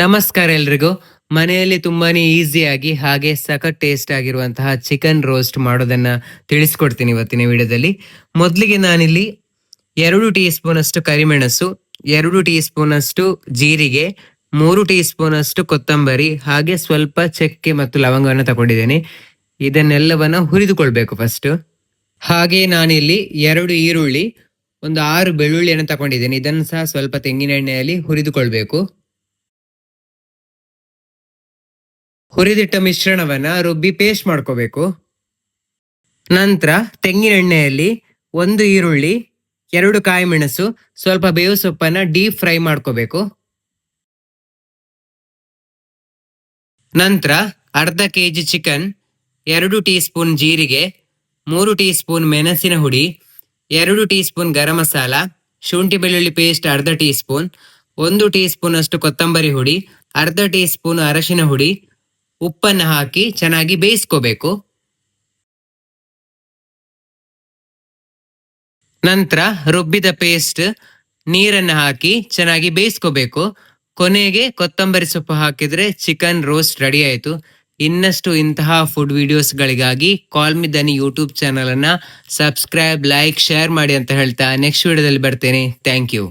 ನಮಸ್ಕಾರ ಎಲ್ರಿಗೂ. ಮನೆಯಲ್ಲಿ ತುಂಬಾನೇ ಈಸಿಯಾಗಿ ಹಾಗೆ ಸಖತ್ ಟೇಸ್ಟ್ ಆಗಿರುವಂತಹ ಚಿಕನ್ ರೋಸ್ಟ್ ಮಾಡೋದನ್ನ ತಿಳಿಸ್ಕೊಡ್ತೀನಿ ಇವತ್ತಿನ ವಿಡಿಯೋದಲ್ಲಿ. ಮೊದಲಿಗೆ ನಾನಿಲ್ಲಿ 2 ಟೀ ಸ್ಪೂನ್ ಅಷ್ಟು ಕರಿಮೆಣಸು, 2 ಟೀ ಸ್ಪೂನ್ ಅಷ್ಟು ಜೀರಿಗೆ, 3 ಟೀ ಸ್ಪೂನ್ ಅಷ್ಟು ಕೊತ್ತಂಬರಿ ಹಾಗೆ ಸ್ವಲ್ಪ ಚಕ್ಕೆ ಮತ್ತು ಲವಂಗವನ್ನು ತಗೊಂಡಿದ್ದೇನೆ. ಇದನ್ನೆಲ್ಲವನ್ನ ಹುರಿದುಕೊಳ್ಬೇಕು ಫಸ್ಟ್. ಹಾಗೆ ನಾನಿಲ್ಲಿ 2 ಈರುಳ್ಳಿ, ಒಂದು 6 ಬೆಳ್ಳುಳ್ಳಿಯನ್ನು ತಗೊಂಡಿದ್ದೇನೆ. ಇದನ್ನು ಸಹ ಸ್ವಲ್ಪ ತೆಂಗಿನ ಎಣ್ಣೆಯಲ್ಲಿ ಹುರಿದುಕೊಳ್ಬೇಕು. ಹುರಿದಿಟ್ಟ ಮಿಶ್ರಣವನ್ನ ರುಬ್ಬಿ ಪೇಸ್ಟ್ ಮಾಡ್ಕೋಬೇಕು. ನಂತರ ತೆಂಗಿನ ಎಣ್ಣೆಯಲ್ಲಿ 1 ಈರುಳ್ಳಿ, 2 ಕಾಯಿ ಮೆಣಸು, ಸ್ವಲ್ಪ ಬೇವು ಸೊಪ್ಪನ್ನ ಡೀಪ್ ಫ್ರೈ ಮಾಡ್ಕೋಬೇಕು. ನಂತರ ಅರ್ಧ ಕೆಜಿ ಚಿಕನ್, 2 ಟೀ ಸ್ಪೂನ್ ಜೀರಿಗೆ, 3 ಟೀ ಸ್ಪೂನ್ ಮೆಣಸಿನ ಹುಡಿ, 2 ಟೀ ಸ್ಪೂನ್ ಗರಂ ಮಸಾಲ, ಶುಂಠಿ ಬೆಳ್ಳುಳ್ಳಿ ಪೇಸ್ಟ್ ಅರ್ಧ ಟೀ ಸ್ಪೂನ್, 1 ಟೀ ಸ್ಪೂನ್ ಅಷ್ಟು ಕೊತ್ತಂಬರಿ ಹುಡಿ, ಅರ್ಧ ಟೀ ಸ್ಪೂನ್ ಅರಶಿನ ಹುಡಿ, ಉಪ್ಪನ್ನು ಹಾಕಿ ಚೆನ್ನಾಗಿ ಬೇಯಿಸ್ಕೋಬೇಕು. ನಂತರ ರುಬ್ಬಿದ ಪೇಸ್ಟ್ ನೀರನ್ನು ಹಾಕಿ ಚೆನ್ನಾಗಿ ಬೇಯಿಸ್ಕೋಬೇಕು. ಕೊನೆಗೆ ಕೊತ್ತಂಬರಿ ಸೊಪ್ಪು ಹಾಕಿದ್ರೆ ಚಿಕನ್ ರೋಸ್ಟ್ ರೆಡಿ ಆಯಿತು. ಇನ್ನಷ್ಟು ಇಂತಹ food ವಿಡಿಯೋಸ್ಗಳಿಗಾಗಿ call me Dhani YouTube channel ಅನ್ನ ಸಬ್ಸ್ಕ್ರೈಬ್, ಲೈಕ್, ಶೇರ್ ಮಾಡಿ ಅಂತ ಹೇಳ್ತಾ ನೆಕ್ಸ್ಟ್ ವಿಡಿಯೋದಲ್ಲಿ ಬರ್ತೇನೆ. Thank you.